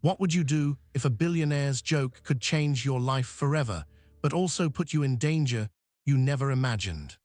What would you do if a billionaire's joke could change your life forever, but also put you in danger you never imagined?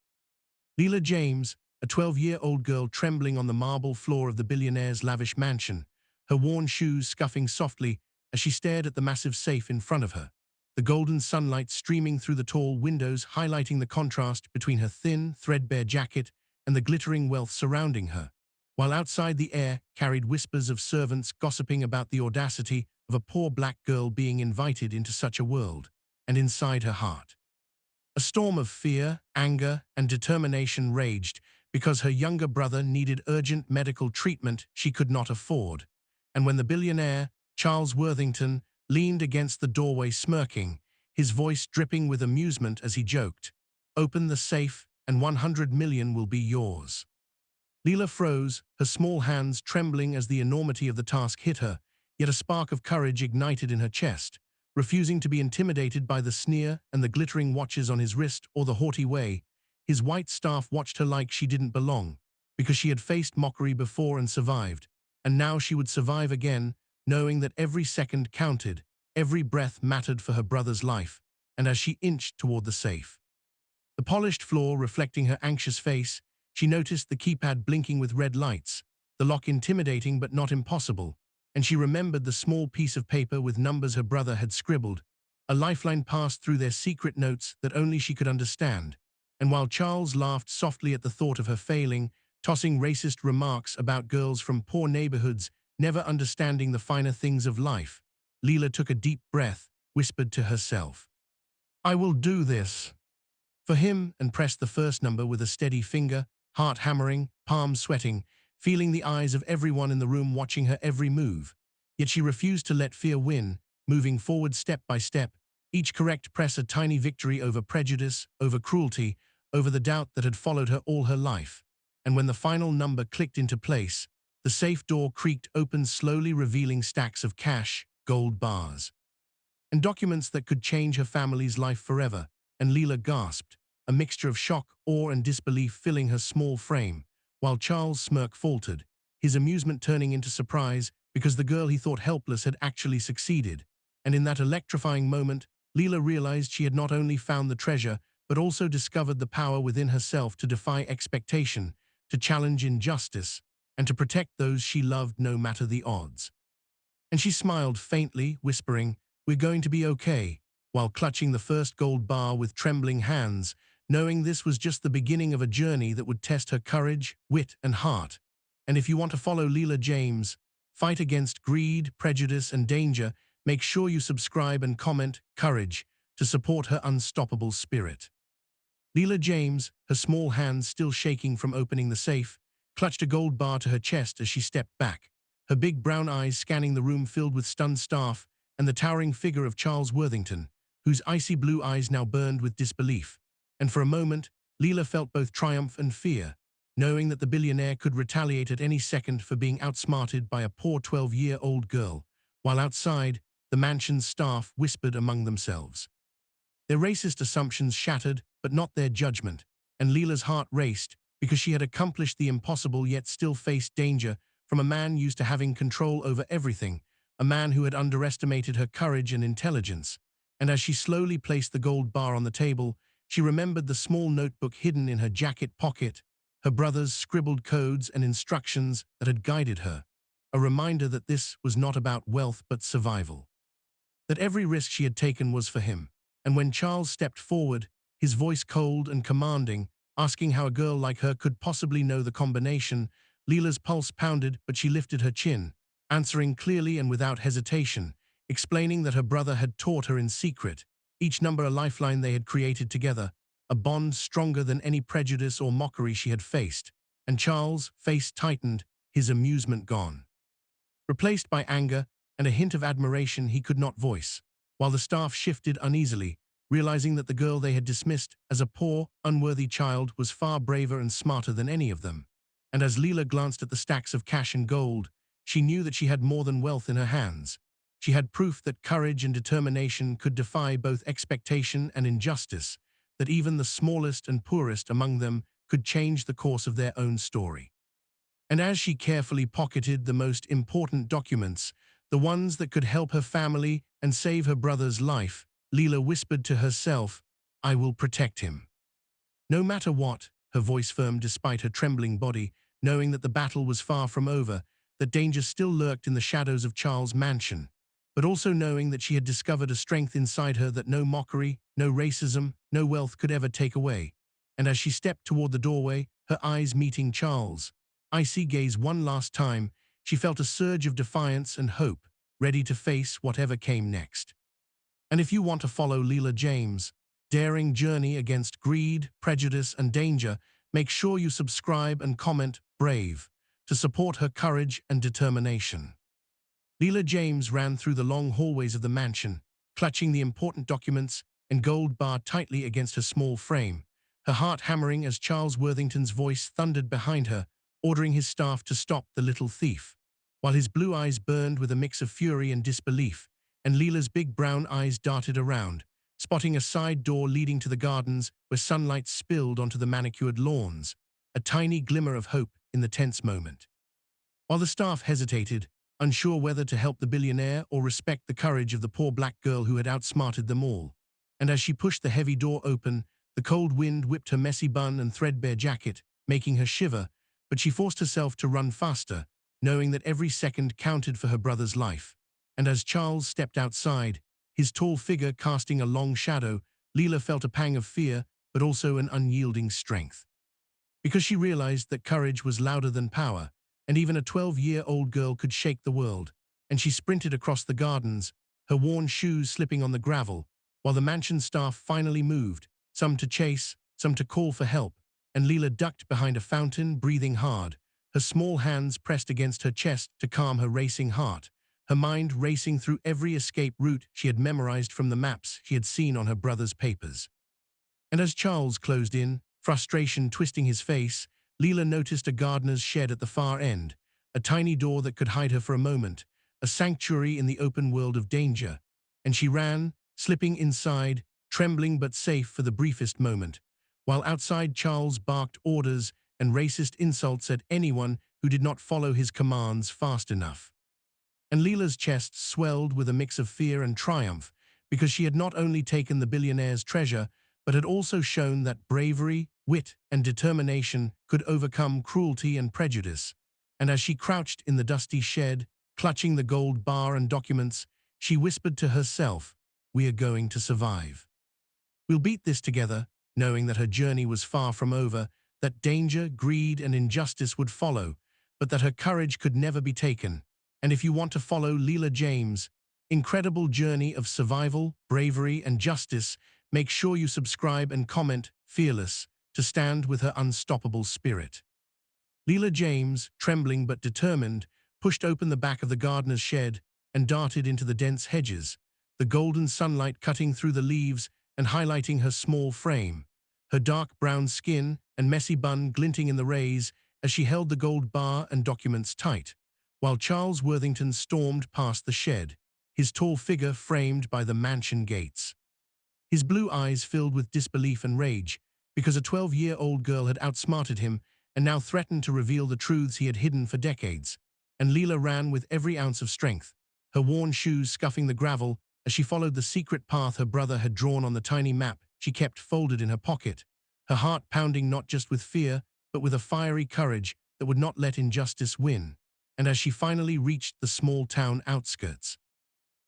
Lila James, a 12-year-old girl trembling on the marble floor of the billionaire's lavish mansion, her worn shoes scuffing softly as she stared at the massive safe in front of her, the golden sunlight streaming through the tall windows highlighting the contrast between her thin, threadbare jacket and the glittering wealth surrounding her, while outside the air carried whispers of servants gossiping about the audacity of a poor black girl being invited into such a world, and inside her heart. A storm of fear, anger, and determination raged because her younger brother needed urgent medical treatment she could not afford, and when the billionaire, Charles Worthington, leaned against the doorway smirking, his voice dripping with amusement as he joked, "Open the safe and 100 million will be yours." Lila froze, her small hands trembling as the enormity of the task hit her, yet a spark of courage ignited in her chest, refusing to be intimidated by the sneer and the glittering watches on his wrist or the haughty way. His white staff watched her like she didn't belong, because she had faced mockery before and survived, and now she would survive again, knowing that every second counted, every breath mattered for her brother's life, and as she inched toward the safe, the polished floor reflecting her anxious face, she noticed the keypad blinking with red lights, the lock intimidating but not impossible, and she remembered the small piece of paper with numbers her brother had scribbled. A lifeline passed through their secret notes that only she could understand, and while Charles laughed softly at the thought of her failing, tossing racist remarks about girls from poor neighborhoods never understanding the finer things of life, Lila took a deep breath, whispered to herself, "I will do this for him," and pressed the first number with a steady finger, heart hammering, palms sweating, feeling the eyes of everyone in the room watching her every move. Yet she refused to let fear win, moving forward step by step, each correct press a tiny victory over prejudice, over cruelty, over the doubt that had followed her all her life. And when the final number clicked into place, the safe door creaked open, slowly revealing stacks of cash, gold bars, and documents that could change her family's life forever, and Lila gasped, a mixture of shock, awe, and disbelief filling her small frame, while Charles' smirk faltered, his amusement turning into surprise because the girl he thought helpless had actually succeeded. And in that electrifying moment, Lila realized she had not only found the treasure, but also discovered the power within herself to defy expectation, to challenge injustice, and to protect those she loved no matter the odds. And she smiled faintly, whispering, "We're going to be okay," while clutching the first gold bar with trembling hands, knowing this was just the beginning of a journey that would test her courage, wit, and heart. And if you want to follow Lila James, fight against greed, prejudice, and danger, make sure you subscribe and comment "Courage" to support her unstoppable spirit. Lila James, her small hands still shaking from opening the safe, clutched a gold bar to her chest as she stepped back, her big brown eyes scanning the room filled with stunned staff and the towering figure of Charles Worthington, whose icy blue eyes now burned with disbelief. And for a moment, Lila felt both triumph and fear, knowing that the billionaire could retaliate at any second for being outsmarted by a poor 12-year-old girl, while outside, the mansion's staff whispered among themselves. Their racist assumptions shattered, but not their judgment, and Lila's heart raced because she had accomplished the impossible yet still faced danger from a man used to having control over everything, a man who had underestimated her courage and intelligence. And as she slowly placed the gold bar on the table, she remembered the small notebook hidden in her jacket pocket, her brother's scribbled codes and instructions that had guided her, a reminder that this was not about wealth but survival. That every risk she had taken was for him. And when Charles stepped forward, his voice cold and commanding, asking how a girl like her could possibly know the combination, Lila's pulse pounded, but she lifted her chin, answering clearly and without hesitation, explaining that her brother had taught her in secret, each number a lifeline they had created together, a bond stronger than any prejudice or mockery she had faced. And Charles' face tightened, his amusement gone, replaced by anger and a hint of admiration he could not voice, while the staff shifted uneasily, realizing that the girl they had dismissed as a poor, unworthy child was far braver and smarter than any of them. And as Lila glanced at the stacks of cash and gold, she knew that she had more than wealth in her hands. She had proof that courage and determination could defy both expectation and injustice, that even the smallest and poorest among them could change the course of their own story. And as she carefully pocketed the most important documents, the ones that could help her family and save her brother's life. Lila whispered to herself, "I will protect him." No matter what, her voice firm despite her trembling body, knowing that the battle was far from over, that danger still lurked in the shadows of Charles' mansion, but also knowing that she had discovered a strength inside her that no mockery, no racism, no wealth could ever take away. And as she stepped toward the doorway, her eyes meeting Charles' icy gaze one last time, she felt a surge of defiance and hope, ready to face whatever came next. And if you want to follow Lila James' daring journey against greed, prejudice, and danger, make sure you subscribe and comment "Brave" to support her courage and determination. Lila James ran through the long hallways of the mansion, clutching the important documents and gold bar tightly against her small frame, her heart hammering as Charles Worthington's voice thundered behind her, ordering his staff to stop the little thief, while his blue eyes burned with a mix of fury and disbelief, and Lila's big brown eyes darted around, spotting a side door leading to the gardens where sunlight spilled onto the manicured lawns, a tiny glimmer of hope in the tense moment. While the staff hesitated, unsure whether to help the billionaire or respect the courage of the poor black girl who had outsmarted them all. And as she pushed the heavy door open, the cold wind whipped her messy bun and threadbare jacket, making her shiver, but she forced herself to run faster, knowing that every second counted for her brother's life. And as Charles stepped outside, his tall figure casting a long shadow, Lila felt a pang of fear, but also an unyielding strength. Because she realized that courage was louder than power, and even a 12-year-old girl could shake the world, and she sprinted across the gardens, her worn shoes slipping on the gravel, while the mansion staff finally moved, some to chase, some to call for help, and Lila ducked behind a fountain, breathing hard, her small hands pressed against her chest to calm her racing heart, her mind racing through every escape route she had memorized from the maps she had seen on her brother's papers. And as Charles closed in, frustration twisting his face, Lila noticed a gardener's shed at the far end, a tiny door that could hide her for a moment, a sanctuary in the open world of danger, and she ran, slipping inside, trembling but safe for the briefest moment, while outside Charles barked orders and racist insults at anyone who did not follow his commands fast enough. And Lila's chest swelled with a mix of fear and triumph, because she had not only taken the billionaire's treasure, but had also shown that bravery, wit, and determination could overcome cruelty and prejudice. And as she crouched in the dusty shed, clutching the gold bar and documents, she whispered to herself, "We are going to survive. We'll beat this together," knowing that her journey was far from over, that danger, greed, and injustice would follow, but that her courage could never be taken. And if you want to follow Lila James' incredible journey of survival, bravery, and justice, make sure you subscribe and comment "Fearless" to stand with her unstoppable spirit. Lila James, trembling but determined, pushed open the back of the gardener's shed and darted into the dense hedges, the golden sunlight cutting through the leaves and highlighting her small frame, her dark brown skin and messy bun glinting in the rays as she held the gold bar and documents tight, while Charles Worthington stormed past the shed, his tall figure framed by the mansion gates. His blue eyes filled with disbelief and rage, because a 12-year-old girl had outsmarted him and now threatened to reveal the truths he had hidden for decades. And Lila ran with every ounce of strength, her worn shoes scuffing the gravel as she followed the secret path her brother had drawn on the tiny map she kept folded in her pocket, her heart pounding not just with fear, but with a fiery courage that would not let injustice win. And as she finally reached the small town outskirts,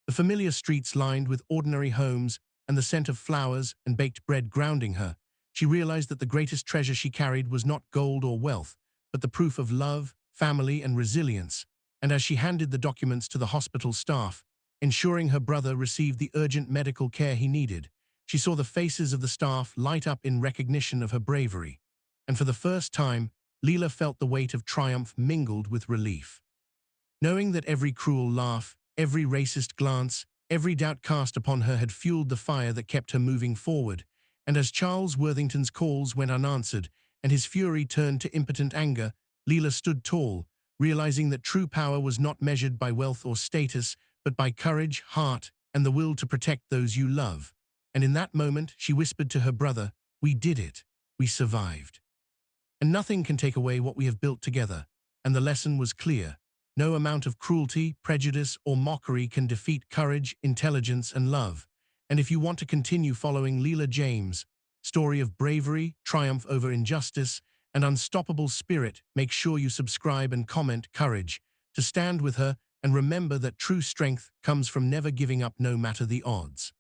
the familiar streets lined with ordinary homes and the scent of flowers and baked bread grounding her, she realized that the greatest treasure she carried was not gold or wealth, but the proof of love, family, and resilience. And as she handed the documents to the hospital staff, ensuring her brother received the urgent medical care he needed, she saw the faces of the staff light up in recognition of her bravery. And for the first time, Lila felt the weight of triumph mingled with relief. Knowing that every cruel laugh, every racist glance, every doubt cast upon her had fueled the fire that kept her moving forward, and as Charles Worthington's calls went unanswered and his fury turned to impotent anger, Lila stood tall, realizing that true power was not measured by wealth or status, but by courage, heart, and the will to protect those you love. And in that moment, she whispered to her brother, "We did it. We survived. And nothing can take away what we have built together." And the lesson was clear. No amount of cruelty, prejudice, or mockery can defeat courage, intelligence, and love. And if you want to continue following Lila James' story of bravery, triumph over injustice, and unstoppable spirit, make sure you subscribe and comment courage to stand with her, and remember that true strength comes from never giving up no matter the odds.